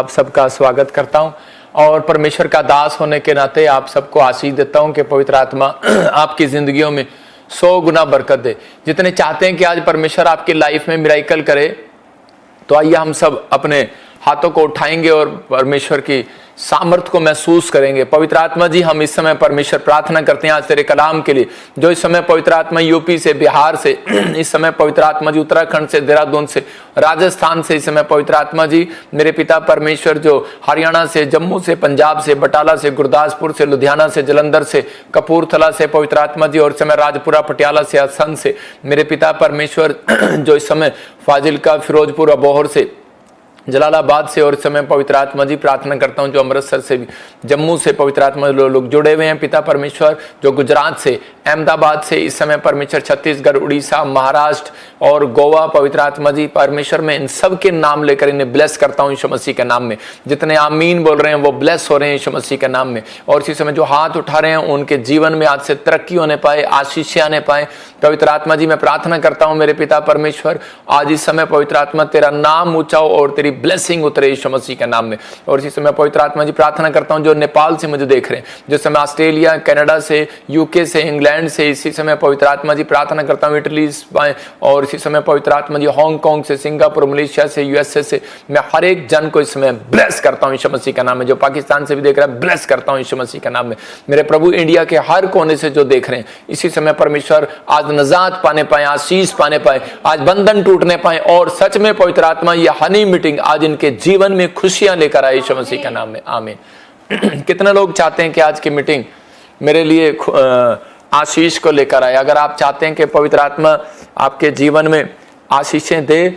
आप सबका स्वागत करता हूं और परमेश्वर का दास होने के नाते आप सबको आशीष देता हूं कि पवित्र आत्मा आपकी जिंदगियों में 100 गुना बरकत दे। जितने चाहते हैं कि आज परमेश्वर आपकी लाइफ में मिराइकल करे, तो आइए हम सब अपने हाथों को उठाएंगे और परमेश्वर की सामर्थ्य को महसूस करेंगे। पवित्र आत्मा जी, हम इस समय परमेश्वर प्रार्थना करते हैं आज तेरे कलाम के लिए, जो इस समय पवित्र आत्मा यूपी से, बिहार से, इस समय पवित्र आत्मा जी उत्तराखंड से, देहरादून से, राजस्थान से, इस समय पवित्र आत्मा जी मेरे पिता परमेश्वर जो हरियाणा से, जम्मू से, पंजाब से, बटाला से, गुरदासपुर से, लुधियाना से, जलंधर से, कपूरथला से, पवित्र आत्मा जी, और इस समय राजपुरा, पटियाला से, असम से, मेरे पिता परमेश्वर जो इस समय फाजिलका, फिरोजपुर, अबोहर से, जलालाबाद से, और इस समय पवित्र आत्मा जी प्रार्थना करता हूं जो अमृतसर से भी, जम्मू से पवित्र आत्मा लोग जुड़े हुए हैं पिता परमेश्वर, जो गुजरात से, अहमदाबाद से, इस समय परमेश्वर छत्तीसगढ़, उड़ीसा, महाराष्ट्र और गोवा, पवित्र आत्मा जी परमेश्वर में इन सब के नाम लेकर इन्हें ब्लेस करता हूं यीशु मसीह के नाम में। जितने आमीन बोल रहे हैं वो ब्लेस हो रहे हैं यीशु मसीह के नाम में। और इसी समय जो हाथ उठा रहे हैं उनके जीवन में आज से तरक्की होने पाए, आशीष आने पाए। पवित्र आत्मा जी मैं प्रार्थना करता हूं मेरे पिता परमेश्वर, आज इस समय पवित्र आत्मा तेरा नाम ऊंचा हो और तेरी ब्लेसिंग उतरे यीशु मसीह के नाम में। और इसी समय पवित्र आत्मा जी प्रार्थना करता हूं जो नेपाल से मुझे देख रहे हैं, जिस समय ऑस्ट्रेलिया, कनाडा से, यूके से, इंग्लैंड से, इसी समय पवित्र आत्मा जी प्रार्थना करता हूं इटली, और इसी समय पवित्र आत्मा जी हांगकांग से, सिंगापुर, मलेशिया से, यूएसए से, मैं हर एक जन को इस समय ब्लेस करता हूं यीशु मसीह का नाम में। जो पाकिस्तान से भी देख रहा है ब्लेस करता हूं यीशु मसीह का नाम में। मेरे प्रभु इंडिया के हर कोने से जो देख रहे हैं इसी समय परमेश्वर आज नजात पाने पाए, आशीष पाने पाए, आज बंधन टूटने पाए, और सच में पवित्र आत्मा ये हनी मीटिंग आज इनके जीवन में खुशियां लेकर आए यीशु मसीह का नाम में, आमीन। कितने लोग चाहते हैं कि आज की मीटिंग मेरे लिए आशीष को लेकर आए? अगर आप चाहते हैं कि पवित्र आत्मा आपके जीवन में आशीषें दे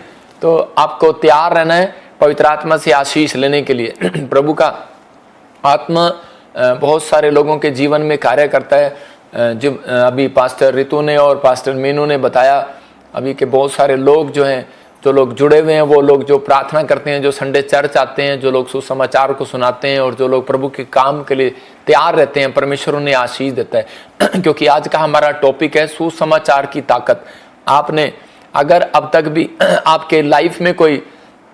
तो आपको तैयार रहना है पवित्र आत्मा से आशीष लेने के लिए। प्रभु का आत्मा बहुत सारे लोगों के जीवन में कार्य करता है। जो अभी पास्टर रितु ने और पास्टर मीनू ने बताया अभी के बहुत सारे लोग जो हैं, जो लोग जुड़े हुए हैं, वो लोग जो प्रार्थना करते हैं, जो संडे चर्च आते हैं, जो लोग सुसमाचार को सुनाते हैं, और जो लोग प्रभु के काम के लिए तैयार रहते हैं, परमेश्वर उन्हें आशीष देता है। क्योंकि आज का हमारा टॉपिक है सुसमाचार की ताकत। आपने अगर अब तक भी आपके लाइफ में कोई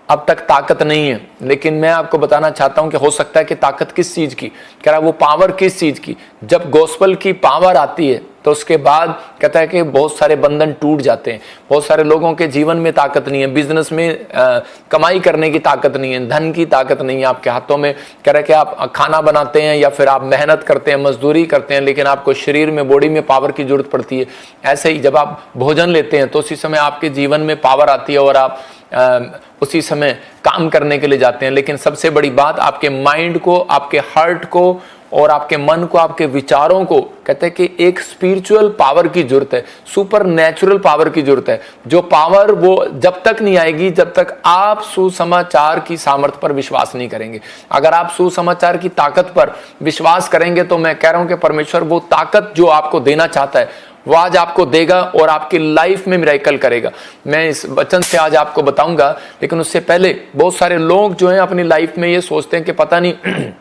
अब तक ताकत नहीं है, लेकिन मैं आपको बताना चाहता हूं कि हो सकता है कि ताकत किस चीज की, कह रहा वो पावर किस चीज की। जब गॉस्पेल की पावर आती है तो उसके बाद कहता है कि बहुत सारे बंधन टूट जाते हैं। बहुत सारे लोगों के जीवन में ताकत नहीं है, बिजनेस में कमाई करने की ताकत नहीं है, धन की ताकत नहीं है आपके हाथों में। कह रहा है कि आप खाना बनाते हैं या फिर आप मेहनत करते हैं, मजदूरी करते हैं, लेकिन आपको शरीर में, बॉडी में पावर की जरूरत पड़ती है। ऐसे ही जब आप भोजन लेते हैं तो उसी समय आपके जीवन में पावर आती है और आप उसी समय काम करने के लिए जाते हैं। लेकिन सबसे बड़ी बात आपके माइंड को, आपके हार्ट को और आपके मन को, आपके विचारों को, कहते हैं कि एक स्पिरिचुअल पावर की जरूरत है, सुपर नेचुरल पावर की जरूरत है। जो पावर वो जब तक नहीं आएगी जब तक आप सुसमाचार की सामर्थ्य पर विश्वास नहीं करेंगे। अगर आप सुसमाचार की ताकत पर विश्वास करेंगे तो मैं कह रहा हूं कि परमेश्वर वो ताकत जो आपको देना चाहता है वो आज आपको देगा और आपकी लाइफ में मिराइकल करेगा। मैं इस वचन से आज आपको बताऊंगा, लेकिन उससे पहले बहुत सारे लोग जो हैं अपनी लाइफ में ये सोचते हैं कि पता नहीं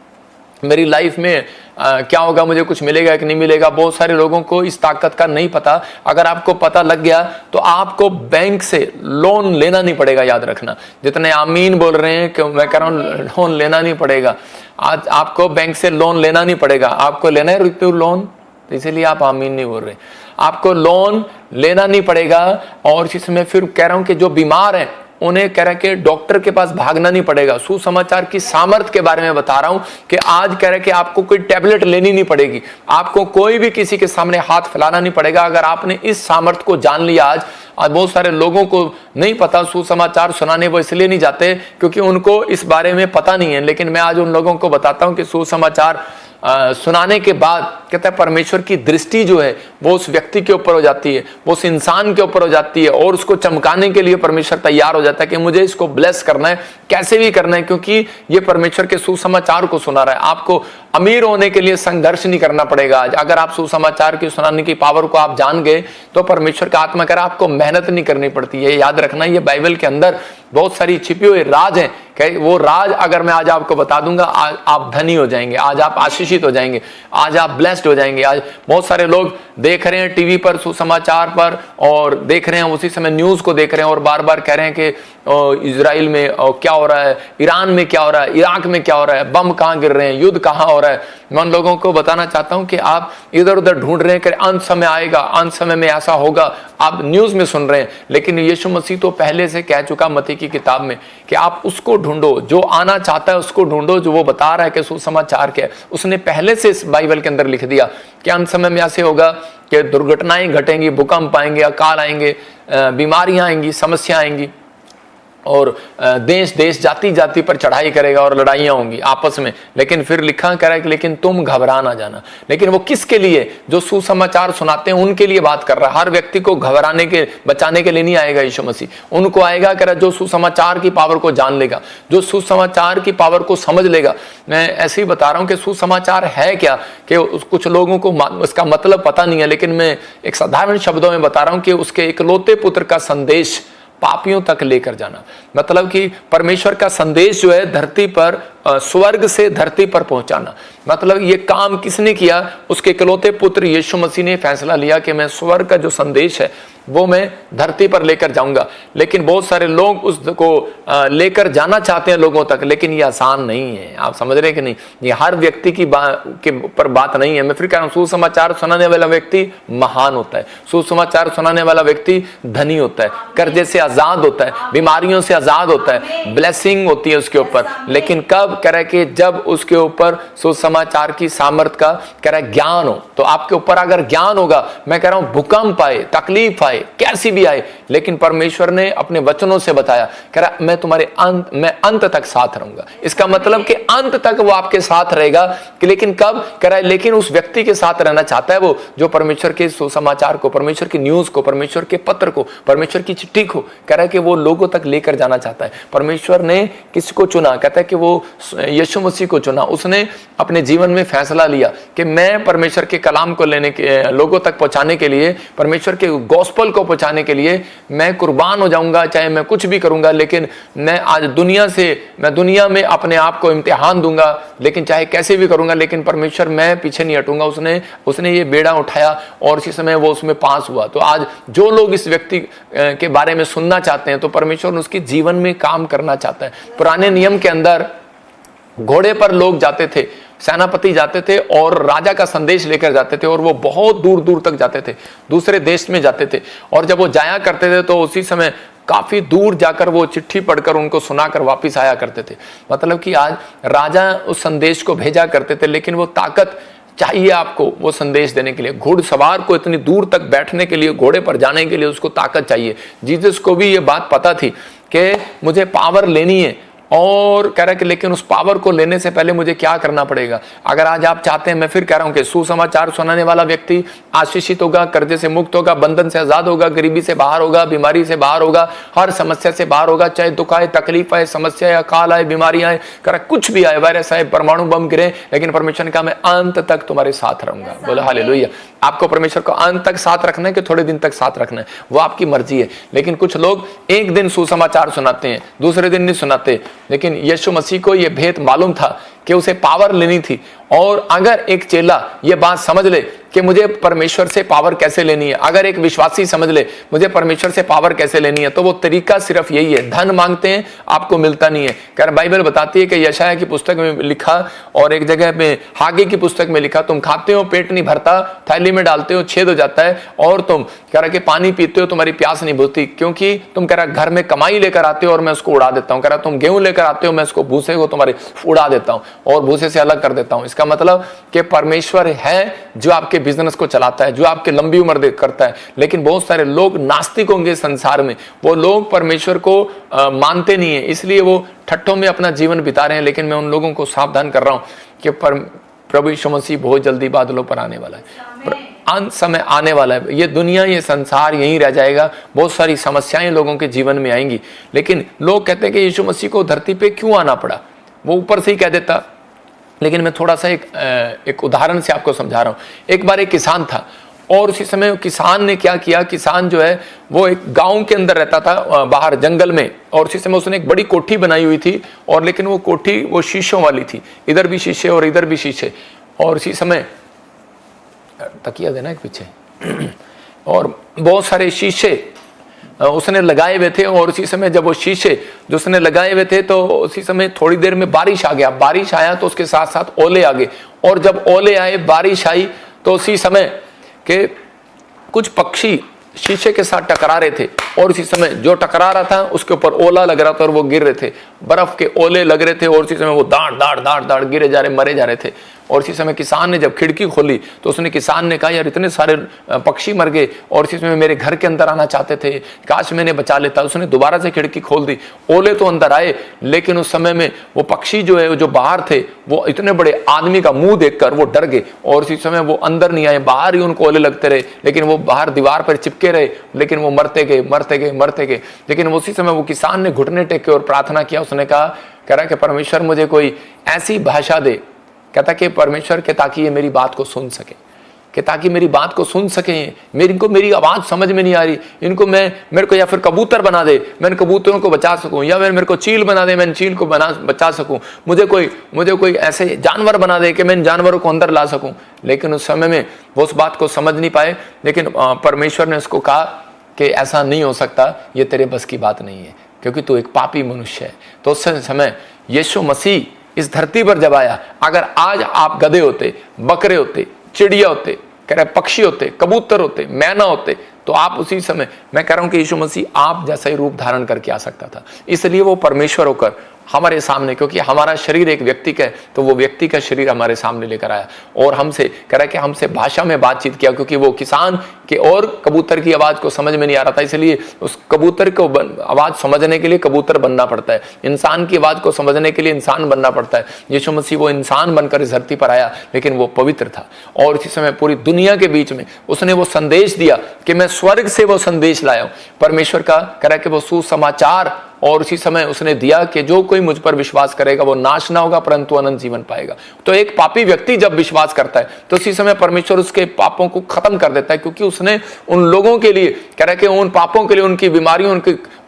मेरी लाइफ में क्या होगा, मुझे कुछ मिलेगा कि नहीं मिलेगा। बहुत सारे लोगों को इस ताकत का नहीं पता। अगर आपको पता लग गया तो आपको बैंक से लोन लेना नहीं पड़ेगा, याद रखना। जितने आमीन बोल रहे हैं कि मैं कह रहा हूं लोन लेना नहीं पड़ेगा, आज आपको बैंक से लोन लेना नहीं पड़ेगा। आपको लेना है रुपये लोन, इसीलिए आप आमीन नहीं बोल रहे। आपको लोन लेना नहीं पड़ेगा। और इसी समय फिर कह रहा हूं कि जो बीमार हैं उन्हें कह रहा है कि डॉक्टर के पास भागना नहीं पड़ेगा। सुसमाचार की सामर्थ्य के बारे में बता रहा हूं कि आज कह रहा है कि आपको कोई टैबलेट लेनी नहीं पड़ेगी, आपको कोई भी किसी के सामने हाथ फैलाना नहीं पड़ेगा। अगर आपने इस सामर्थ्य को जान लिया आज बहुत सारे लोगों को नहीं पता, सुसमाचार सुनाने वो इसलिए नहीं जाते क्योंकि उनको इस बारे में पता नहीं है। लेकिन मैं आज उन लोगों को बताता हूं कि सुसमाचार सुनाने के बाद कहता है परमेश्वर की दृष्टि जो है वो उस व्यक्ति के ऊपर हो जाती है, वो उस इंसान के ऊपर हो जाती है, और उसको चमकाने के लिए परमेश्वर तैयार हो जाता है कि मुझे इसको ब्लेस करना है, कैसे भी करना है, क्योंकि ये परमेश्वर के सुसमाचार को सुना रहा है। आपको अमीर होने के लिए संघर्ष नहीं करना पड़ेगा। आज अगर आप सुसमाचार की सुनाने की पावर को आप जान गए तो परमेश्वर का आत्मा कह रहा है आपको मेहनत नहीं करनी पड़ती है। याद रखना, ये बाइबल के अंदर बहुत सारी छिपी हुई राज हैं। वो राज अगर मैं आज आपको बता दूंगा, आज आप धनी हो जाएंगे, आज आप आशीषित हो जाएंगे, आज आप ब्लेस्ड हो जाएंगे। आज बहुत सारे लोग देख रहे हैं टीवी पर, सुसमाचार पर, और देख रहे हैं उसी समय न्यूज को देख रहे हैं और बार बार कह रहे हैं कि इजराइल में क्या हो रहा है, ईरान में क्या हो रहा है, इराक में क्या हो रहा है, बम कहाँ गिर रहे हैं, युद्ध कहाँ हो रहा है। मैं उन लोगों को बताना चाहता हूं कि आप इधर उधर ढूंढ रहे हैं कि अंत समय आएगा, अंत समय में ऐसा होगा, आप न्यूज में सुन रहे हैं, लेकिन यीशु मसीह तो पहले से कह चुका मत्ती की किताब में कि आप उसको ढूंढो, जो आना चाहता है उसको ढूंढो, जो वो बता रहा है कि सुसमाचार क्या है। उसने पहले से इस बाइबल के अंदर लिख दिया कि अंत समय में ऐसे होगा कि दुर्घटनाएं घटेंगी, भूकंप आएंगे, अकाल आएंगे, बीमारियां आएंगी, समस्या आएंगी, और देश देश जाति जाति पर चढ़ाई करेगा और लड़ाइयां होंगी आपस में। लेकिन फिर लिखा करा है कि लेकिन तुम घबरा ना जाना। लेकिन वो किसके लिए? जो सुसमाचार सुनाते हैं उनके लिए बात कर रहा है। हर व्यक्ति को घबराने के बचाने के लिए नहीं आएगा यीशु मसीह, उनको आएगा करा जो सुसमाचार की पावर को जान लेगा, जो सुसमाचार की पावर को समझ लेगा। मैं ऐसे ही बता रहा हूं कि सुसमाचार है क्या, कि कुछ लोगों को उसका मतलब पता नहीं है, लेकिन मैं एक साधारण शब्दों में बता रहा हूं कि उसके इकलौते पुत्र का संदेश पापियों तक लेकर जाना। मतलब कि परमेश्वर का संदेश जो है धरती पर, स्वर्ग से धरती पर पहुंचाना। मतलब ये काम किसने किया? उसके इकलौते पुत्र यीशु मसीह ने फैसला लिया कि मैं स्वर्ग का जो संदेश है वो मैं धरती पर लेकर जाऊंगा। लेकिन बहुत सारे लोग उसको लेकर जाना चाहते हैं लोगों तक, लेकिन ये आसान नहीं है। आप समझ रहे हैं कि नहीं? ये हर व्यक्ति की के ऊपर बात नहीं है। मैं फिर कह रहा हूं, सुसमाचार सुनाने वाला व्यक्ति महान होता है, सुसमाचार सुनाने वाला व्यक्ति धनी होता है, कर्जे से आजाद होता है, बीमारियों से आजाद होता है, ब्लेसिंग होती है उसके ऊपर। लेकिन कब? कह रहा है कि जब उसके ऊपर सुसमाचार की सामर्थ का कह रहा है ज्ञान हो। तो आपके ऊपर अगर ज्ञान होगा, मैं कह रहा हूं भूकंप आए, तकलीफ आए, कैसी भी आए, लेकिन परमेश्वर ने अपने वचनों से बताया, कह रहा मैं तुम्हारे मैं अंत तक साथ रहूंगा। इसका मतलब कि अंत तक वो आपके साथ रहेगा। कि लेकिन कब? कह रहा है लेकिन उस व्यक्ति के साथ रहना चाहता है वो जो परमेश्वर के सुसमाचार को, परमेश्वर की न्यूज को, परमेश्वर के पत्र को, परमेश्वर की चिट्ठी को कह रहा है कि वो लोगों तक लेकर जाना चाहता है। परमेश्वर ने किसको चुना? कहता है कि वो यीशु मसीह को चुना। उसने अपने जीवन में फैसला लिया कि मैं परमेश्वर के कलाम को लेने के, लोगों तक पहुंचाने के लिए, परमेश्वर के गॉस्पेल को पहुंचाने के लिए मैं कुर्बान हो जाऊंगा, चाहे मैं कुछ भी करूंगा। लेकिन मैं आज मैं दुनिया में अपने आप को इम्तिहान दूंगा, लेकिन चाहे कैसे भी करूंगा, लेकिन परमेश्वर मैं पीछे नहीं हटूंगा। उसने ये बेड़ा उठाया और इसी समय वो उसमें पास हुआ। तो आज जो लोग इस व्यक्ति के बारे में सुनना चाहते हैं, तो परमेश्वर उसके जीवन में काम करना चाहता है। पुराने नियम के अंदर घोड़े पर लोग जाते थे, सेनापति जाते थे और राजा का संदेश लेकर जाते थे, और वो बहुत दूर दूर तक जाते थे, दूसरे देश में जाते थे। और जब वो जाया करते थे तो उसी समय काफी दूर जाकर वो चिट्ठी पढ़कर उनको सुनाकर वापस आया करते थे। मतलब कि आज राजा उस संदेश को भेजा करते थे, लेकिन वो ताकत चाहिए आपको वो संदेश देने के लिए। घुड़सवार को इतनी दूर तक बैठने के लिए, घोड़े पर जाने के लिए उसको ताकत चाहिए। जीसस को भी ये बात पता थी कि मुझे पावर लेनी है, और कह रहा है कि लेकिन उस पावर को लेने से पहले मुझे क्या करना पड़ेगा। अगर आज आप चाहते हैं, मैं फिर कह रहा हूं कि सुसमाचार सुनाने वाला व्यक्ति आशीषित होगा, कर्जे से मुक्त होगा, बंधन से आजाद होगा, गरीबी से बाहर होगा, बीमारी से बाहर होगा, हर समस्या से बाहर होगा। चाहे दुख आए, तकलीफ आए, समस्या आए, अकाल आए, बीमारियां आए, कह रहा कुछ भी आए, वायरस आए, परमाणु बम गिरे, लेकिन परमेश्वर ने कहा मैं अंत तक तुम्हारे साथ रहूंगा। बोलो हालेलुया। आपको परमेश्वर को अंत तक साथ रखना है कि थोड़े दिन तक साथ रखना है, वो आपकी मर्जी है। लेकिन कुछ लोग एक दिन सुसमाचार सुनाते हैं, दूसरे दिन नहीं सुनाते। लेकिन यीशु मसीह को यह भेद मालूम था कि उसे पावर लेनी थी। और अगर एक चेला ये बात समझ ले कि मुझे परमेश्वर से पावर कैसे लेनी है, अगर एक विश्वासी समझ ले मुझे परमेश्वर से पावर कैसे लेनी है, तो वो तरीका सिर्फ यही है। धन मांगते हैं, आपको मिलता नहीं है। कारण बाइबल बताती है कि यशायाह की पुस्तक में लिखा, और एक जगह में हागे की पुस्तक में लिखा, तुम खाते हो पेट नहीं भरता, थैली में डालते हो छेद हो जाता है, और तुम कह रहा कि पानी पीते हो तुम्हारी प्यास नहीं बुझती, क्योंकि तुम कह रहा घर में कमाई लेकर आते हो और मैं उसको उड़ा देता हूं। कह रहा तुम गेहूं लेकर आते हो, मैं उसको भूसे को तुम्हारे उड़ा देता हूं और भूसे से अलग कर देता हूं। इसका मतलब कि परमेश्वर है जो आपके बिजनेस को चलाता है, जो आपके लंबी उम्र करता है। लेकिन बहुत सारे लोग नास्तिक होंगे संसार में, वो लोग परमेश्वर को मानते नहीं है, इसलिए वो ठट्ठों में अपना जीवन बिता रहे हैं। लेकिन मैं उन लोगों को सावधान कर रहा हूं कि प्रभु यीशु मसीह बहुत जल्दी बादलों पर आने वाला है, अंत समय आने वाला है। ये दुनिया, ये संसार यहीं रह जाएगा। बहुत सारी समस्याएं लोगों के जीवन में आएंगी। लेकिन लोग कहते हैं कि यीशु मसीह को धरती पे क्यों आना पड़ा, वो ऊपर से ही कह देता। लेकिन मैं थोड़ा सा एक उदाहरण से आपको समझा रहा हूं। एक बार एक किसान था, और उसी समय किसान ने क्या किया, किसान जो है वो एक गांव के अंदर रहता था, बाहर जंगल में, और उसी समय उसने एक बड़ी कोठी बनाई हुई थी। और लेकिन वो कोठी वो शीशों वाली थी, इधर भी शीशे और इधर भी शीशे। और उसी समय तकिया देना एक पीछे, और बहुत सारे शीशे उसने लगाए हुए थे, और उसी समय जब वो शीशे जो उसने लगाए हुए थे तो उसी समय थोड़ी देर में बारिश आ गया। बारिश आया तो उसके साथ साथ ओले आ गए, और जब ओले आए, बारिश आई, तो उसी समय के कुछ पक्षी शीशे के साथ टकरा रहे थे, और उसी समय जो टकरा रहा था उसके ऊपर ओला लग रहा था और वो गिर रहे थे, बर्फ के ओले लग रहे थे, और उसी समय वो दाड़ दाड़ दाड़ दाड़ गिरे जा रहे, मरे जा रहे थे। और इसी समय किसान ने जब खिड़की खोली तो उसने किसान ने कहा, यार इतने सारे पक्षी मर गए और इसी समय मेरे घर के अंदर आना चाहते थे, काश मैंने बचा लेता। उसने दोबारा से खिड़की खोल दी, ओले तो अंदर आए, लेकिन उस समय में वो पक्षी जो है, जो बाहर थे, वो इतने बड़े आदमी का मुंह देखकर वो डर गए, और इसी समय वो अंदर नहीं आए, बाहर ही उनको ओले लगते रहे, लेकिन वो बाहर दीवार पर चिपके रहे, लेकिन वो मरते गए मरते गए मरते गए। लेकिन उसी समय वो किसान ने घुटने टेके और प्रार्थना किया। उसने कह रहा कि परमेश्वर मुझे कोई ऐसी भाषा दे, कहता कि परमेश्वर के, ताकि ये मेरी बात को सुन सके, कि ताकि मेरी बात को सुन सके, मेरी आवाज समझ में नहीं आ रही, इनको मेरे को या फिर कबूतर बना दे, मैं कबूतरों को बचा सकूं, या फिर मेरे को चील बना दे, मैं चील को बचा सकूं, मुझे कोई ऐसे जानवर बना दे कि मैं इन जानवरों को अंदर ला सकूं। लेकिन उस समय में वो उस बात को समझ नहीं पाए, लेकिन परमेश्वर ने उसको कहा कि ऐसा नहीं हो सकता, ये तेरे बस की बात नहीं है, क्योंकि तू एक पापी मनुष्य है। तो उस समय यीशु मसीह इस धरती पर जब आया, अगर आज आप गधे होते, बकरे होते, चिड़िया होते, कह रहे पक्षी होते, कबूतर होते, मैना होते, तो आप उसी समय, मैं कह रहा हूं कि यीशु मसीह आप जैसा ही रूप धारण करके आ सकता था। इसलिए वो परमेश्वर होकर हमारे सामने, क्योंकि हमारा शरीर एक व्यक्ति का है, तो वो व्यक्ति का शरीर हमारे सामने लेकर आया और हमसे कह रहा है कि हमसे भाषा में बातचीत किया, क्योंकि वो किसान के और कबूतर की आवाज को समझ में नहीं आ रहा था, इसलिए उस कबूतर को आवाज समझने के लिए कबूतर बनना पड़ता है, इंसान की आवाज को समझने के लिए इंसान बनना पड़ता है। यीशु मसीह वो इंसान बनकर इस धरती पर आया, लेकिन वो पवित्र था, और इसी समय पूरी दुनिया के बीच में उसने वो संदेश दिया कि मैं स्वर्ग से वो संदेश लाया हूं, परमेश्वर का कह रहा है कि वो सुसमाचार। और उसी समय उसने दिया कि जो कोई मुझ पर विश्वास करेगा वो नाश ना होगा, परंतु अनंत जीवन पाएगा। तो एक पापी व्यक्ति जब विश्वास करता है तो उसी समय परमेश्वर उसके पापों को खत्म कर देता है, क्योंकि उसने उन लोगों के लिए कह रहा है कि उन पापों के लिए, उनकी बीमारियों,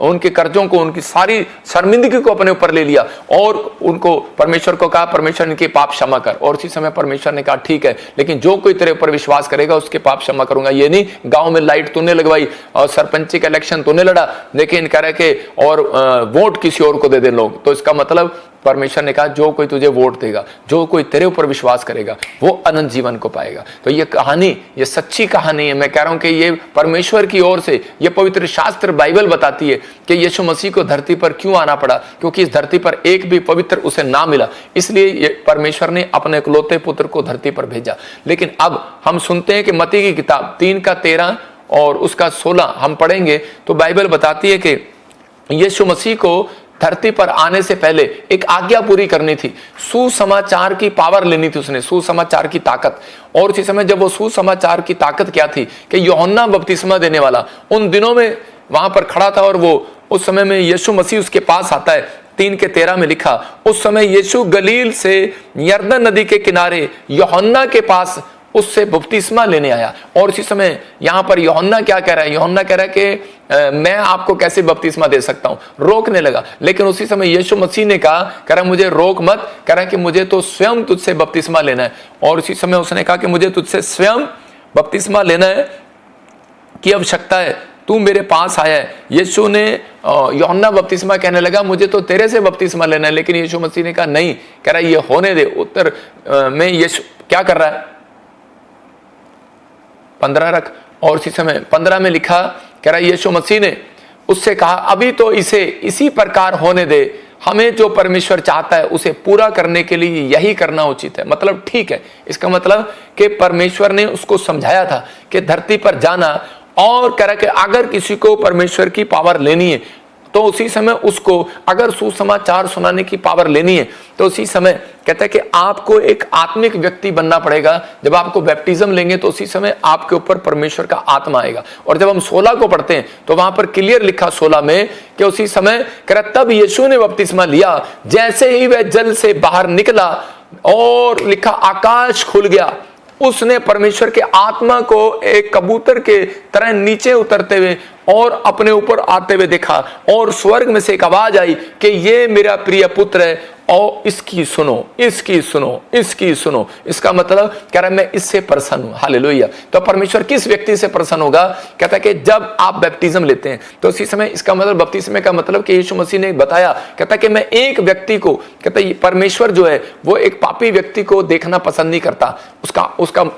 उनके कर्जों को, उनकी सारी शर्मिंदगी को अपने ऊपर ले लिया, और उनको परमेश्वर को कहा, परमेश्वर इनके पाप क्षमा कर। और उसी समय परमेश्वर ने कहा ठीक है, लेकिन जो कोई तेरे ऊपर विश्वास करेगा उसके पाप क्षमा करूंगा। ये नहीं गांव में लाइट तूने लगवाई और सरपंची का इलेक्शन तूने लड़ा, लेकिन कह रहा है कि और वोट किसी और को दे दे लोग, तो इसका मतलब परमेश्वर ने कहा जो कोई तुझे वोट देगा, जो कोई तेरे ऊपर विश्वास करेगा, वो अनंत जीवन को पाएगा। तो ये कहानी, ये सच्ची कहानी है। मैं कह रहा हूं कि ये परमेश्वर की ओर से, ये पवित्र शास्त्र बाइबल बताती है कि यीशु मसीह को धरती पर क्यों आना पड़ा, क्योंकि इस धरती पर एक भी पवित्र उसे ना मिला, इसलिए परमेश्वर ने अपने इकलौते पुत्र को धरती पर भेजा। लेकिन अब हम सुनते हैं कि मत्ती की किताब 3:13 और उसका 16 हम पढ़ेंगे, तो बाइबल बताती है कि यीशु मसीह को धरती पर आने से पहले एक आज्ञा पूरी करनी थी, सुसमाचार की पावर लेनी थी उसने, सुसमाचार की ताकत। और उसी समय जब वो सुसमाचार की ताकत क्या थी कि यूहन्ना बपतिस्मा देने वाला उन दिनों में वहां पर खड़ा था, और वो उस समय में यीशु मसीह उसके पास आता है। 3:13 में लिखा, उस समय यीशु गलील से यरदन नदी के किनारे यूहन्ना के पास उससे बपतिस्मा लेने आया। और इसी समय यहां पर यूहन्ना क्या कह रहा है, यूहन्ना कह रहा है कि मैं आपको कैसे बपतिस्मा दे सकता हूं, रोकने लगा। लेकिन उसी समय यीशु मसीह ने कहा, कह रहा मुझे रोक मत, कह रहा कि मुझे तो स्वयं तुझसे बपतिस्मा लेना है। और उसी समय उसने कहा कि मुझे तुझसे स्वयं बपतिस्मा लेना है, की आवश्यकता है, तू मेरे पास आया है। यीशु ने यूहन्ना बपतिस्मा कहने लगा मुझे तो तेरे से बपतिस्मा लेना है, लेकिन यीशु मसीह ने कहा नहीं, कह रहा ये होने दे। उत्तर में यीशु क्या कर रहा है, 15 रख। और इसी समय 15 में लिखा, कह रहा यीशु मसीह ने उससे कहा अभी तो इसे इसी प्रकार होने दे, हमें जो परमेश्वर चाहता है उसे पूरा करने के लिए यही करना उचित है। मतलब ठीक है, इसका मतलब कि परमेश्वर ने उसको समझाया था कि धरती पर जाना, और कह रहा कि अगर किसी को परमेश्वर की पावर लेनी है तो उसी समय उसको, अगर सुसमाचार सुनाने की पावर लेनी है तो उसी समय कहता है कि आपको एक आत्मिक व्यक्ति बनना पड़ेगा। जब आपको बैप्टिज्म लेंगे तो उसी समय आपके ऊपर परमेश्वर का आत्मा आएगा। और जब हम 16 को पढ़ते हैं तो वहां पर क्लियर लिखा 16 में कि उसी समय कह रहा तब यीशु ने बपतिस्मा लिया, जैसे ही वह जल से बाहर निकला और लिखा आकाश खुल गया, उसने परमेश्वर के आत्मा को एक कबूतर के तरह नीचे उतरते हुए और अपने ऊपर आते हुए देखा, और स्वर्ग में से एक आवाज आई कि ये मेरा प्रिय पुत्र है और इसकी सुनो, इसकी सुनो, इसकी सुनो। इसका मतलब कह रहा है मैं इससे प्रसन्न हूं। हालेलुया। तो परमेश्वर किस व्यक्ति से प्रसन्न होगा? कहता है कि जब आप बैप्टिज्म लेते हैं तो उसी समय, इसका मतलब बपतिस्मे का मतलब कि यीशु मसीह ने बताया, कहता है कि मैं एक व्यक्ति को, कहता है परमेश्वर जो है वो एक पापी व्यक्ति को देखना पसंद नहीं करता,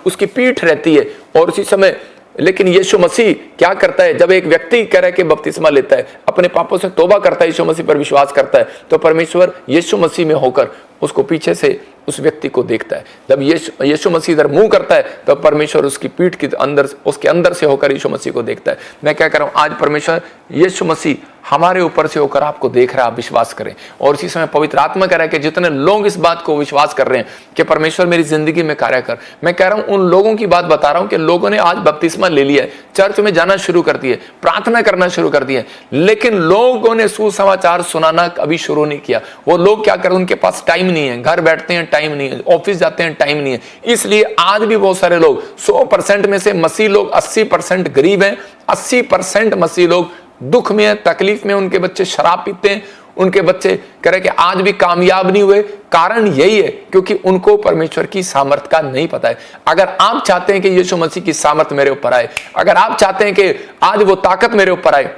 उसकी पीठ रहती है। और उसी समय लेकिन यीशु मसीह क्या करता है? जब एक व्यक्ति कह रहा है कि बपतिस्मा लेता है, अपने पापों से तौबा करता है, यीशु मसीह पर विश्वास करता है, तो परमेश्वर यीशु मसीह में होकर उसको पीछे से उस व्यक्ति को देखता है। जब यीशु मसीह इधर मुंह करता है तो परमेश्वर उसकी पीठ के अंदर, उसके अंदर से होकर यीशु मसीह को देखता है। मैं क्या कर रहा हूं? आज परमेश्वर यीशु मसीह हमारे ऊपर से होकर आपको देख रहा है, आप विश्वास करें। और इसी समय पवित्र आत्मा कह रहा है कि जितने लोग इस बात को विश्वास कर रहे हैं कि परमेश्वर मेरी जिंदगी में कार्य कर, मैं कह रहा हूं उन लोगों की बात बता रहा हूं कि लोगों ने आज बपतिस्मा ले लिया है, चर्च में जाना शुरू कर दिए, प्रार्थना करना शुरू कर दिए, लेकिन लोगों ने सुसमाचार सुनाना अभी शुरू नहीं किया। वो लोग क्या करें? उनके पास टाइम नहीं है, घर बैठते हैं टाइम नहीं है, ऑफिस जाते हैं टाइम नहीं है। इसलिए आज भी बहुत सारे लोग, 100% में से मसीह लोग 80% गरीब हैं, 80% मसीह लोग दुख में है, तकलीफ में। उनके बच्चे शराब पीते हैं, उनके बच्चे कह रहे कि आज भी कामयाब नहीं हुए। कारण यही है क्योंकि उनको परमेश्वर की सामर्थ का नहीं पता है। अगर आप चाहते हैं कि यीशु मसीह की सामर्थ मेरे ऊपर आए, अगर आप चाहते हैं कि आज वो ताकत मेरे ऊपर आए,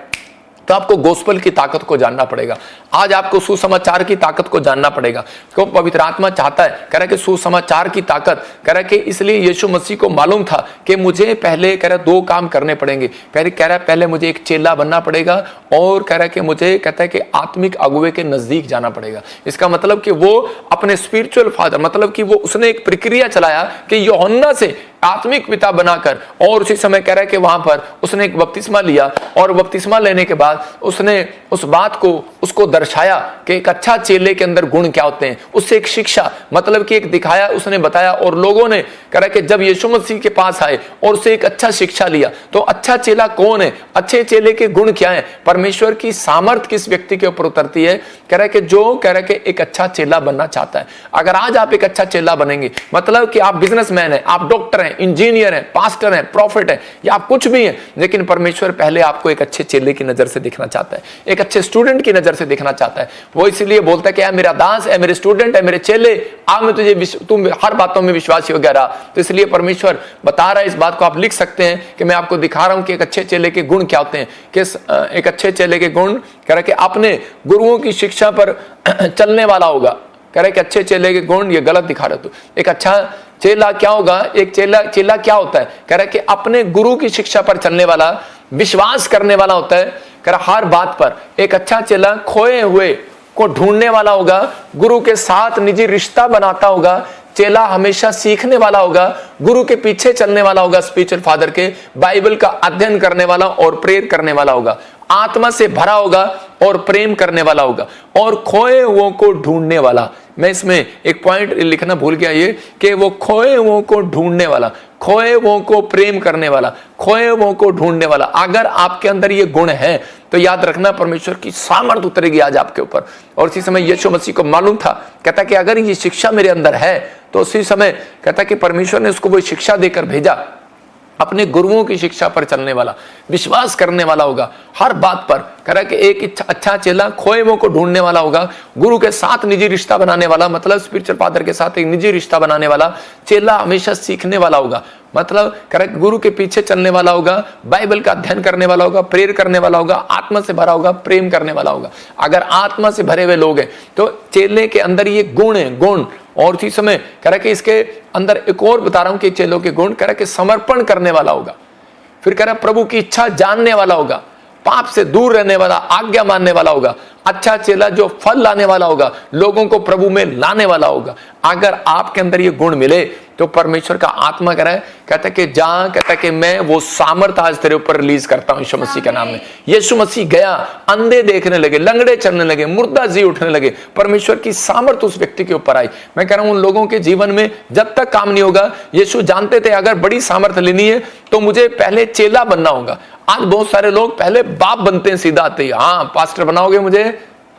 तो आपको गोस्पेल की ताकत को जानना पड़ेगा। आज आपको सुसमाचार की ताकत को जानना पड़ेगा। क्यों? पवित्र आत्मा चाहता है, कह रहा है कि सुसमाचार की ताकत, कह रहा है कि इसलिए यीशु मसीह को मालूम था कि मुझे पहले, कह रहा है, 2 काम करने पड़ेंगे। पहले कह रहा है पहले मुझे एक चेला बनना पड़ेगा, और कह रहा है कि मुझे, कहता है कि आत्मिक अगुवे के नजदीक जाना पड़ेगा। इसका मतलब कि वो अपने स्पिरिचुअल फादर, मतलब कि वो उसने एक प्रक्रिया चलाया कि यूहन्ना से आत्मिक पिता बनाकर, और उसी समय कह रहा है कि वहां पर उसने एक बपतिस्मा लिया, और बपतिस्मा लेने के बाद उसने उस बात को उसको दर्शाया कि एक अच्छा चेले के अंदर गुण क्या होते हैं। उससे एक शिक्षा, मतलब कि एक दिखाया, उसने बताया, और लोगों ने कह रहा है कि जब यीशु मसीह के पास आए और उससे एक अच्छा शिक्षा लिया, तो अच्छा चेला कौन है, अच्छे चेले के गुण क्या है, परमेश्वर की सामर्थ किस व्यक्ति के ऊपर उतरती है। कह रहा है कि जो, कह रहा है कि एक अच्छा चेला बनना चाहता है, अगर आज आप एक अच्छा चेला बनेंगे, मतलब कि आप बिजनेसमैन हैं, आप डॉक्टर हैं, इंजीनियर हैं, पास्टर हैं, प्रॉफिट हैं, या आप कुछ भी हैं, लेकिन परमेश्वर पहले आपको एक अच्छे चेले की नजर से देखना चाहता है, एक अच्छे स्टूडेंट की नजर से देखना चाहता है। वो इसलिए बोलता है कि मेरा दास है, मेरे स्टूडेंट है, मेरे चेले, आ मैं तुझे, तुम हर बातों में विश्वासी हो गया रहा। तो इसलिए परमेश्वर बता रहा है, इस बात को आप लिख सकते हैं कि मैं आपको दिखा रहा हूं कि एक अच्छे चेले के गुण क्या होते हैं। कि एक अच्छे चेले के गुण, कह रहा है कि अपने गुरुओं की शिक्षा पर चलने वाला होगा। कह रहा है कि अच्छे चेले के गुण, ये गलत दिखा रहे तो एक अच्छा चेला क्या होगा, एक चेला क्या होता है? कह रहा है कि अपने गुरु की शिक्षा पर चलने वाला, विश्वास करने वाला होता है। कह रहा हर बात पर एक अच्छा चेला खोए हुए को ढूंढने वाला होगा, गुरु के साथ निजी रिश्ता बनाता होगा, चेला हमेशा सीखने वाला होगा, गुरु के पीछे चलने वाला होगा, स्पिरिचुअल फादर के, बाइबल का अध्ययन करने वाला और प्रेयर करने वाला होगा, आत्मा से भरा होगा और प्रेम करने वाला होगा, और खोए हुओं को ढूंढने वाला। मैं इसमें एक पॉइंट लिखना भूल गया, ये कि वो खोए हुओं को ढूंढने वाला, खोए हुओं को प्रेम करने वाला, खोए हुओं को ढूंढने वाला। अगर आपके अंदर ये गुण है तो याद रखना परमेश्वर की सामर्थ उतरेगी आज आपके ऊपर। और इसी समय यीशु मसीह को मालूम था, कहता कि अगर ये शिक्षा मेरे अंदर है, तो उसी समय कहता कि परमेश्वर ने उसको वो शिक्षा देकर भेजा, अपने गुरुओं की शिक्षा पर चलने वाला, विश्वास करने वाला होगा हर बात पर। कह रहा है कि एक अच्छा चेला खोए हुओं को ढूंढने वाला होगा, गुरु के साथ निजी रिश्ता बनाने वाला, मतलब स्पिरिचुअल फादर के साथ एक निजी रिश्ता बनाने वाला। चेला हमेशा सीखने वाला होगा, मतलब कह रहा है गुरु के पीछे चलने वाला होगा, बाइबल का अध्ययन करने वाला होगा, प्रेयर करने वाला होगा, आत्मा से भरा होगा, प्रेम करने वाला होगा। अगर आत्मा से भरे हुए लोग हैं तो चेले के अंदर ये गुण है, गुण। और इसी समय कह रहा है कि इसके अंदर एक और बता रहा हूं कि चेलों के गुण, कह रहा है कि समर्पण करने वाला होगा, फिर कह रहा है प्रभु की इच्छा जानने वाला होगा, पाप से दूर रहने वाला, आज्ञा मानने वाला होगा। अच्छा चेला जो फल लाने वाला होगा, लोगों को प्रभु में लाने वाला होगा। अगर आपके अंदर ये गुण मिले तो परमेश्वर का आत्मा कह रहा है, कहता है कि जहां, कहता है कि मैं वो सामर्थ आज तेरे ऊपर रिलीज करता हूं यीशु मसीह के नाम में। यीशु मसीह गया, अंधे देखने लगे, लंगड़े चलने लगे, मुर्दा जी उठने लगे, परमेश्वर की सामर्थ उस व्यक्ति के ऊपर आई। मैं कह रहा हूं उन लोगों के जीवन में जब तक काम नहीं होगा, यीशु जानते थे अगर बड़ी सामर्थ लेनी है तो मुझे पहले चेला बनना होगा। आज बहुत सारे लोग पहले बाप बनते हैं, सीधा आते ही, हाँ पास्टर बनाओगे मुझे,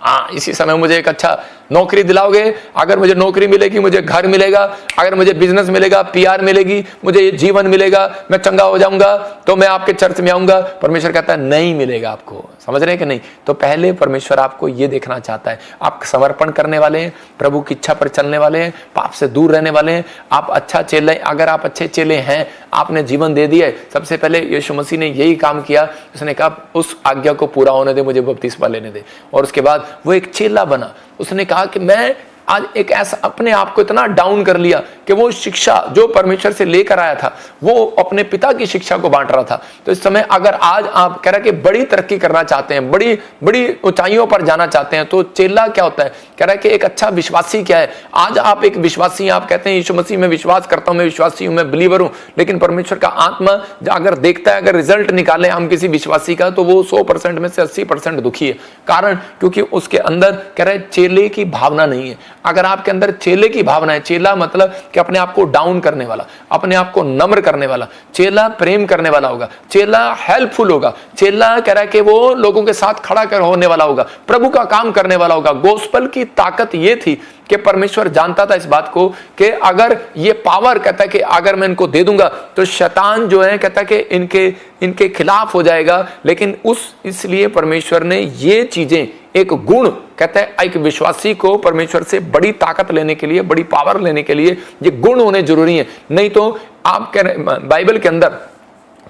हाँ इसी समय मुझे एक अच्छा नौकरी दिलाओगे, अगर मुझे नौकरी मिलेगी, मुझे घर मिलेगा, अगर मुझे बिजनेस मिलेगा, PR मिलेगी, मुझे ये जीवन मिलेगा, मैं चंगा हो जाऊंगा, तो मैं आपके चर्च में आऊंगा। परमेश्वर कहता है नहीं मिलेगा आपको। समझ रहे हैं कि नहीं? तो पहले परमेश्वर आपको ये देखना चाहता है, आप समर्पण करने वाले हैं, प्रभु की इच्छा पर चलने वाले हैं, पाप से दूर रहने वाले हैं, आप अच्छा चेले। अगर आप अच्छे चेले हैं, आपने जीवन दे दिया है, सबसे पहले यीशु मसीह ने यही काम किया, उसने कहा उस आज्ञा को पूरा होने दे, मुझे बपतिस्मा लेने दे। और उसके बाद वो एक चेला बना। उसने कहा कि मैं आज एक ऐसा अपने आप को इतना डाउन कर लिया कि वो शिक्षा जो परमेश्वर से लेकर आया था, वो अपने पिता की शिक्षा को बांट रहा था। तो इस समय अगर आज आप कह रहे कि बड़ी तरक्की करना चाहते हैं, बड़ी बड़ी ऊंचाइयों पर जाना चाहते हैं, तो चेला क्या होता है? कह रहा है कि एक अच्छा विश्वासी क्या है? आज आप एक विश्वासी, आप कहते हैं यीशु मसीह में विश्वास करता हूं, मैं विश्वासी हूं, मैं बिलीवर हूं, लेकिन परमेश्वर का आत्मा अगर देखता है, अगर रिजल्ट निकाले हम किसी विश्वासी का, तो वो 100% में से 80% दुखी है। कारण क्योंकि उसके अंदर कह रहे चेले की भावना नहीं है। अगर आपके अंदर चेले की भावना है, चेला मतलब कि अपने आप को डाउन करने वाला, अपने आप को नम्र करने वाला, चेला प्रेम करने वाला होगा, चेला हेल्पफुल होगा, चेला कह रहा है कि वो लोगों के साथ खड़ा कर होने वाला होगा, प्रभु का काम करने वाला होगा। गोस्पल की ताकत ये थी कि परमेश्वर जानता था इस बात को कि अगर ये पावर, कहता है कि अगर मैं इनको दे दूंगा तो शैतान जो है कहता है कि इनके खिलाफ हो जाएगा। लेकिन इसलिए परमेश्वर ने ये चीजें, एक गुण, कहता है एक विश्वासी को परमेश्वर से बड़ी ताकत लेने के लिए, बड़ी पावर लेने के लिए ये गुण होने जरूरी है। नहीं तो आप कह रहे, बाइबल के अंदर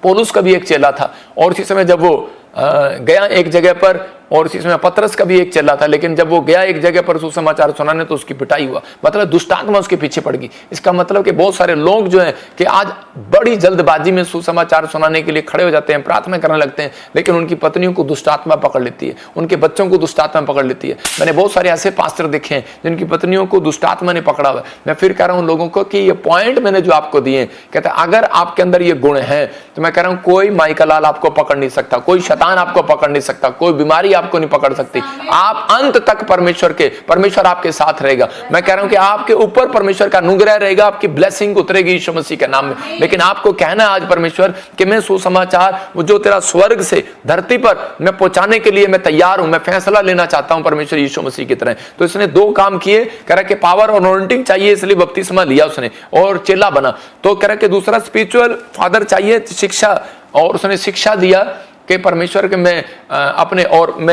पौलुस का भी एक चेला था, और उसी समय जब वो गया एक जगह पर, और इसी समय पतरस का भी एक चेला था, लेकिन जब वो गया एक जगह पर सुसमाचार सुनाने तो उसकी पिटाई हुआ, मतलब दुष्ट आत्मा उसके पीछे पड़ गई। इसका मतलब कि बहुत सारे लोग जो हैं कि आज बड़ी जल्दबाजी में सुसमाचार सुनाने के लिए खड़े हो जाते हैं, प्रार्थना करने लगते हैं, लेकिन उनकी पत्नियों को दुष्ट आत्मा पकड़ लेती है, उनके बच्चों को दुष्ट आत्मा पकड़ लेती है। मैंने बहुत सारे ऐसे पास्टर देखे हैं जिनकी पत्नियों को दुष्ट आत्मा ने पकड़ा हुआ है। मैं फिर कह रहा हूं लोगों को कि ये पॉइंट मैंने जो आपको दिए, कहता है अगर आपके अंदर ये गुण है तो मैं कह रहा हूं कोई माई का लाल आपको पकड़ नहीं सकता, कोई शैतान आपको पकड़ नहीं सकता, कोई बीमारी आपको नहीं पकड़ सकती। आप अंत तक परमेश्वर आपके साथ रहेगा। मैं कह रहा हूं कि आपके ऊपर परमेश्वर का अनुग्रह रहेगा, आपकी ब्लेसिंग उतरेगी यीशु मसीह के नाम में। लेकिन आपको कहना आज परमेश्वर कि मैं सुसमाचार वो जो तेरा स्वर्ग से धरती पर मैं पहुंचाने के लिए मैं तैयार हूं, मैं फैसला लेना चाहता हूं परमेश्वर यीशु मसीह की तरह। तो इसने दो काम किए, कह रहा कि पावर और अनॉइंटिंग चाहिए, इसलिए बपतिस्मा लिया उसने और चेला बना। तो कह रहा कि दूसरा स्पिरिचुअल फादर चाहिए, शिक्षा, और उसने शिक्षा दिया कि परमेश्वर के मैं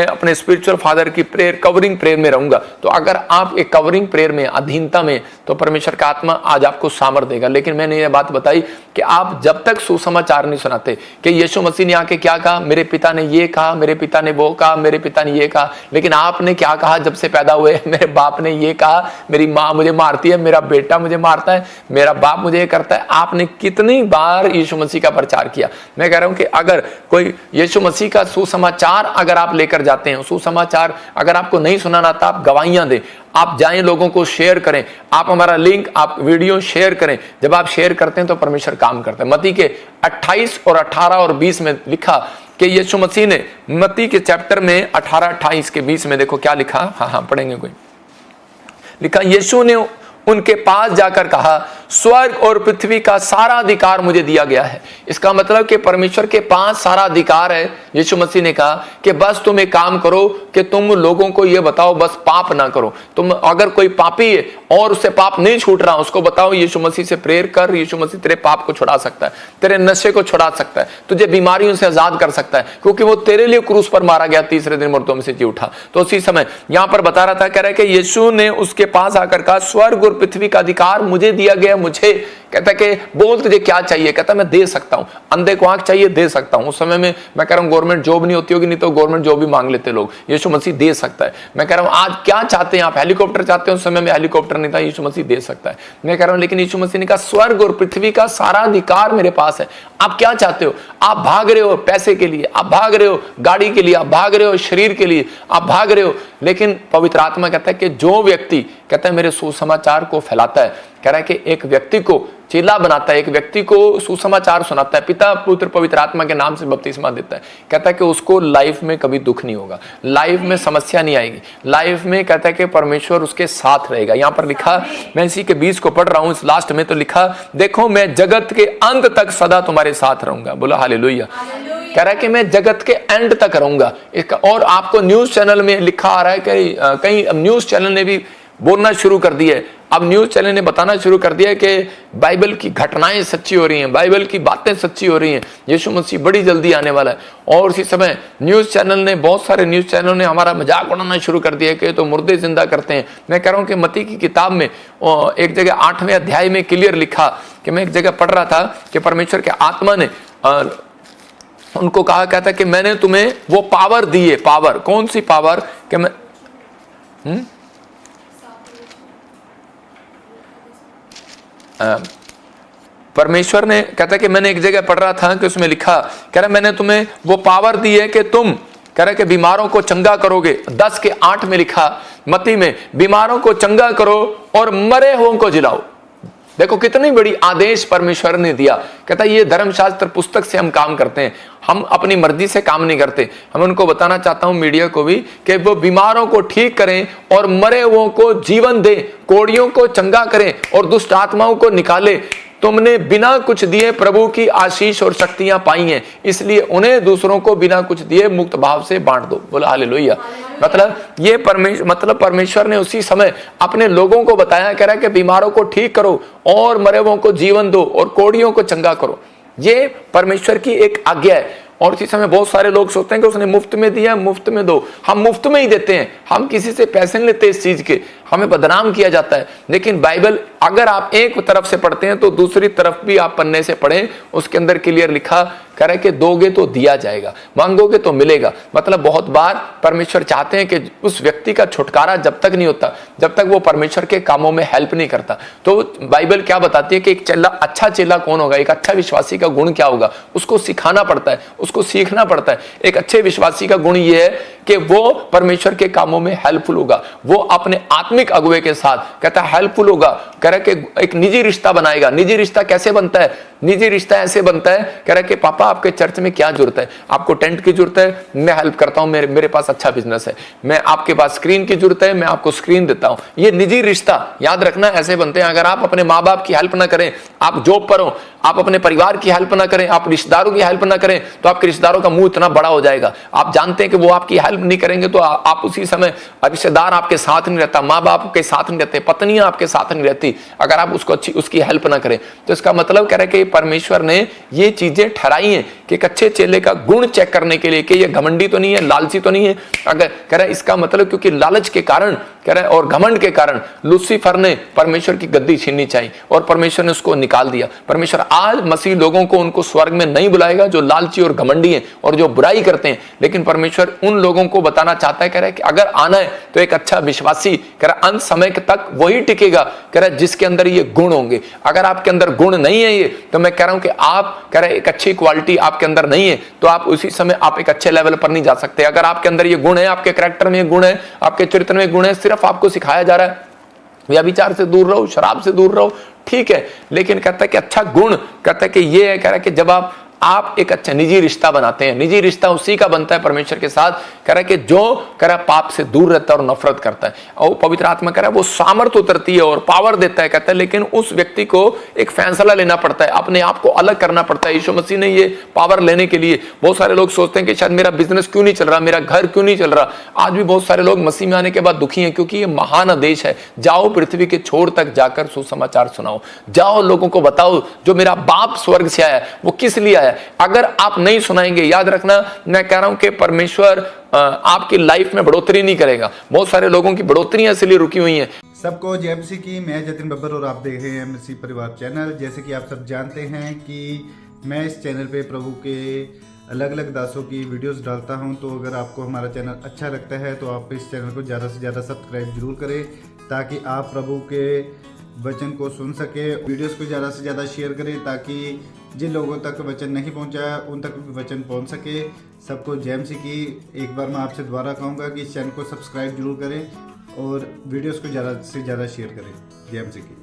अपने स्पिरिचुअल फादर की प्रेयर, कवरिंग प्रेयर में रहूंगा। तो अगर आप एक कवरिंग प्रेयर में, अधीनता में, तो परमेश्वर का आत्मा आज आपको सामर्थ देगा। लेकिन मैंने ये बात बताई कि आप जब तक सुसमाचार नहीं सुनाते कि यीशु मसीह ने आके क्या कहा, मेरे पिता ने ये कहा, मेरे पिता ने वो कहा, मेरे पिता ने ये कहा, लेकिन आपने क्या कहा जब से पैदा हुए? मेरे बाप ने ये कहा, मेरी माँ मुझे मारती है, मेरा बेटा मुझे मारता है, मेरा बाप मुझे ये करता है। आपने कितनी बार यीशु मसीह का प्रचार किया? मैं कह रहा हूं कि अगर कोई यीशु मसीह का सुसमाचार अगर आप लेकर जाते हैं, सुसमाचार अगर आपको नहीं सुनाना आता, आप गवाहियां दें, आप जाएं, लोगों को शेयर करें, आप हमारा लिंक, आप वीडियो शेयर करें। जब आप शेयर करते हैं तो परमेश्वर काम करता है। मत्ती के 28 और 18 और 20 में लिखा कि यीशु मसीह ने, मत्ती के चैप्टर में 18, 28 के 20 में देखो क्या लिखा। हाँ पढ़ेंगे, कोई लिखा, यीशु ने उनके पास जाकर कहा, स्वर्ग और पृथ्वी का सारा अधिकार मुझे दिया गया है। इसका मतलब कि परमेश्वर के पास सारा अधिकार है। यीशु मसीह ने कहा कि बस तुम एक काम करो कि तुम लोगों को यह बताओ, बस पाप ना करो। तुम अगर कोई पापी है और उससे पाप नहीं छूट रहा, उसको बताओ यीशु मसीह से प्रेयर कर, यीशु मसीह तेरे पाप को छुड़ा सकता है, तेरे नशे को छुड़ा सकता है, तुझे बीमारियों से आजाद कर सकता है, क्योंकि वो तेरे लिए क्रूस पर मारा गया, तीसरे दिन मुर्दों में से जी उठा। तो उसी समय यहां पर बता रहा था, कह रहा है कि यीशु ने उसके पास आकर कहा, स्वर्ग और पृथ्वी का अधिकार मुझे दिया गया। मुझे कहता कि बोल तुझे क्या चाहिए? कहता मैं दे सकता हूं। अंधे को आंख चाहिए, दे सकता हूं। उस समय में मैं कह रहा हूं गवर्नमेंट जॉब नहीं होती होगी, नहीं तो गवर्नमेंट जॉब भी मांग लेते लोग, यीशु मसीह दे सकता है। मैं कह रहा हूं आज क्या चाहते हैं आप? हेलीकॉप्टर चाहते हो? उस समय में हेलीकॉप्टर नहीं था, यीशु मसीह दे सकता है। मैं कह रहा हूं लेकिन यीशु मसीह ने कहा स्वर्ग और पृथ्वी का सारा अधिकार मेरे पास है। आप क्या चाहते हो? आप भाग रहे हो पैसे के लिए, आप भाग रहे हो गाड़ी के लिए, आप भाग रहे हो शरीर के लिए, आप भाग रहे हो, लेकिन पवित्र आत्मा कहता है कि जो व्यक्ति कहता है मेरे सुसमाचार को फैलाता है, कह रहा है कि एक व्यक्ति को चेला बनाता है, एक व्यक्ति को सुसमाचार सुनाता है, पिता पुत्र पवित्र आत्मा के नाम से बपतिस्मा देता है, कहता है कि उसको लाइफ में कभी दुख नहीं होगा, लाइफ में समस्या नहीं आएगी, लाइफ में कहता है कि परमेश्वर उसके साथ रहेगा। यहां पर लिखा, मैं इसी के 20 को पढ़ रहा हूं, इस लास्ट में तो लिखा, देखो मैं जगत के अंत तक सदा तुम्हारे साथ रहूंगा। बोला हालेलुया। कह रहा है कि मैं जगत के एंड तक रहूंगा। और आपको न्यूज चैनल में लिखा आ रहा है कि कई न्यूज चैनल ने भी बोलना शुरू कर दिया है, अब न्यूज चैनल ने बताना शुरू कर दिया है कि बाइबल की घटनाएं सच्ची हो रही हैं, बाइबल की बातें सच्ची हो रही हैं, यीशु मसीह बड़ी जल्दी आने वाला है। और उसी समय न्यूज चैनल ने, बहुत सारे न्यूज चैनल ने हमारा मजाक उड़ाना शुरू कर दिया कि तो मुर्दे जिंदा करते हैं। मैं कह रहा हूं कि मत्ती की किताब में एक जगह 8वें अध्याय में क्लियर लिखा कि मैं एक जगह पढ़ रहा था कि परमेश्वर के आत्मा ने उनको कहा, कहता कि मैंने तुम्हें वो पावर दी है। पावर कौन सी पावर? कि मैं परमेश्वर ने, कहता कि मैंने एक जगह पढ़ रहा था कि उसमें लिखा, कह रहा मैंने तुम्हें वो पावर दी है कि तुम, कह रहा कि बीमारों को चंगा करोगे। 10:8 में लिखा मत्ती में, बीमारों को चंगा करो और मरे हुओं को जिलाओ। देखो कितनी बड़ी आदेश परमेश्वर ने दिया। कहता ये धर्मशास्त्र पुस्तक से हम काम करते हैं, हम अपनी मर्जी से काम नहीं करते। हम उनको बताना चाहता हूं, मीडिया को भी, कि वो बीमारों को ठीक करें और मरे हुओं को जीवन दें, कोढ़ियों को चंगा करें और दुष्ट आत्माओं को निकाले। तुमने बिना कुछ दिए प्रभु की आशीष और शक्तियां पाई हैं, इसलिए उन्हें दूसरों को बिना कुछ दिए मुक्त भाव से बांट दो। बोला हालेलुया। मतलब ये परमेश्वर ने उसी समय अपने लोगों को बताया, कह रहा है कि बीमारों को ठीक करो और मरे हुओं को जीवन दो और कोढ़ियों को चंगा करो। ये परमेश्वर की एक आज्ञा है। और इसी समय बहुत सारे लोग सोचते हैं कि उसने मुफ्त में दिया, मुफ्त में दो। हम मुफ्त में ही देते हैं, हम किसी से पैसे नहीं लेते इस चीज के, हमें बदनाम किया जाता है। लेकिन बाइबल अगर आप एक तरफ से पढ़ते हैं तो दूसरी तरफ भी आप पन्ने से पढ़ें, उसके अंदर क्लियर लिखा कह रहा है कि दोगे तो दिया जाएगा, मांगोगे तो मिलेगा। मतलब बहुत बार परमेश्वर चाहते हैं कि उस व्यक्ति का छुटकारा जब तक नहीं होता, जब तक वो परमेश्वर के कामों में हेल्प नहीं करता। तो बाइबल क्या बताती है कि एक चेला, अच्छा चेला कौन होगा, एक अच्छा विश्वासी का गुण क्या होगा, उसको सिखाना पड़ता है, उसको सीखना पड़ता है। एक अच्छे विश्वासी का गुण ये है कि वो परमेश्वर के कामों में हेल्पफुल होगा, वो अपने आत्मिक अगुवे के साथ कहता है हेल्पफुल होगा। कह रहा है कि एक निजी रिश्ता बनाएगा। निजी रिश्ता कैसे बनता है? निजी रिश्ता ऐसे बनता है, कह रहा है कि पापा आपके चर्च में क्या जरूरत है? आपको टेंट की जरूरत है, मैं हेल्प करता हूं, मेरे पास अच्छा बिजनेस है। मैं आपके पास स्क्रीन की जरूरत है, मैं आपको स्क्रीन देता हूं। ये निजी रिश्ता याद रखना ऐसे बनते हैं। अगर आप अपने माँ बाप की हेल्प ना करें, आप जॉब पर हो, आप अपने परिवार की हेल्प ना करें, आप रिश्तेदारों की हेल्प ना करें, तो आपके रिश्तेदारों का मुंह इतना बड़ा हो जाएगा। आप जानते हैं कि वो आपकी हेल्प नहीं करेंगे तो आप उसी समय, रिश्तेदार आपके साथ नहीं रहता, माँ बाप के साथ नहीं रहते, पत्नियां आपके साथ नहीं रहती, अगर आप उसकी हेल्प ना करें। तो इसका मतलब कह रहे हैं कि परमेश्वर ने ये चीजें ठहराई हैं कि एक अच्छे चेले का गुण चेक करने के लिए कि ये घमंडी तो नहीं है, लालची तो नहीं है। अगर कह रहा है इसका मतलब क्योंकि लालच के कारण कह रहा है और घमंड के कारण लूसीफर ने परमेश्वर की गद्दी छीननी चाहिए और परमेश्वर ने उसको निकाल दिया। परमेश्वर आज मसीह लोगों को उनको स्वर्ग में नहीं बुलाएगा जो लालची और घमंडी हैं और जो बुराई करते हैं, लेकिन परमेश्वर उन लोगों को बताना चाहता है, कह रहा है कि अगर आना है तो एक अच्छा विश्वासी, कह रहा है अंत समय तक वही टिकेगा, कह रहा है जिसके अंदर ये गुण होंगे। अगर आपके अंदर गुण नहीं है ये, तो मैं कह रहा हूं कि आप, कह रहे एक अच्छी क्वालिटी आपके अंदर नहीं है, तो आप उसी समय आप एक अच्छे लेवल पर नहीं जा सकते। अगर आपके अंदर ये गुण है, आपके कैरेक्टर में गुण है, आपके चरित्र में गुण है, सिर्फ आपको सिखाया जा रहा है व्यभिचार से दूर रहो, शराब से दूर रहो, ठीक है, लेकिन कहता है कि अच्छा गुण, कहता है कि ये है, कह रहा है कि जब आप एक अच्छा निजी रिश्ता बनाते हैं, निजी रिश्ता उसी का बनता है परमेश्वर के साथ, कह रहा है कि जो कह रहा है पाप से दूर रहता है और नफरत करता है, और पवित्र आत्मा कह रहा है वो सामर्थ उतरती है और पावर देता है, कहता है, लेकिन उस व्यक्ति को एक फैसला लेना पड़ता है, अपने आप को अलग करना पड़ता है। यीशु मसीह ने ये पावर लेने के लिए, बहुत सारे लोग सोचते हैं कि शायद मेरा बिजनेस क्यों नहीं चल रहा, मेरा घर क्यों नहीं चल रहा। आज भी बहुत सारे लोग मसीह में आने के बाद दुखी हैं, क्योंकि ये महान आदेश है, जाओ पृथ्वी के छोर तक जाकर सुसमाचार सुनाओ, जाओ लोगों को बताओ जो मेरा बाप स्वर्ग से आया वो किस लिए आया। अगर आप नहीं सुनाएंगे, याद रखना मैं कह रहा हूं कि परमेश्वर आपकी लाइफ में बढ़ोतरी नहीं करेगा। बहुत सारे लोगों की बढ़ोतरियां इसलिए रुकी हुई हैं। सबको जय मसीह की, मैं जतिन बब्बर और आप देख रहे हैं मसीह परिवार चैनल। जैसे कि आप सब जानते हैं कि मैं इस चैनल पे प्रभु के अलग अलग दासों की वीडियोस डालता हूं, तो अगर आपको हमारा चैनल अच्छा लगता है तो आप इस चैनल को ज़्यादा से ज़्यादा सब्सक्राइब जरूर करें, ताकि आप प्रभु के वचन को सुन सके। वीडियोस को ज़्यादा से ज़्यादा शेयर करें, ताकि जिन लोगों तक वचन नहीं पहुंचा उन तक भी वचन पहुंच सके। सबको जय मसीह की। एक बार मैं आपसे दोबारा कहूँगा कि इस चैनल को सब्सक्राइब जरूर करें और वीडियोस को ज़्यादा से ज़्यादा शेयर करें। जय मसीह की।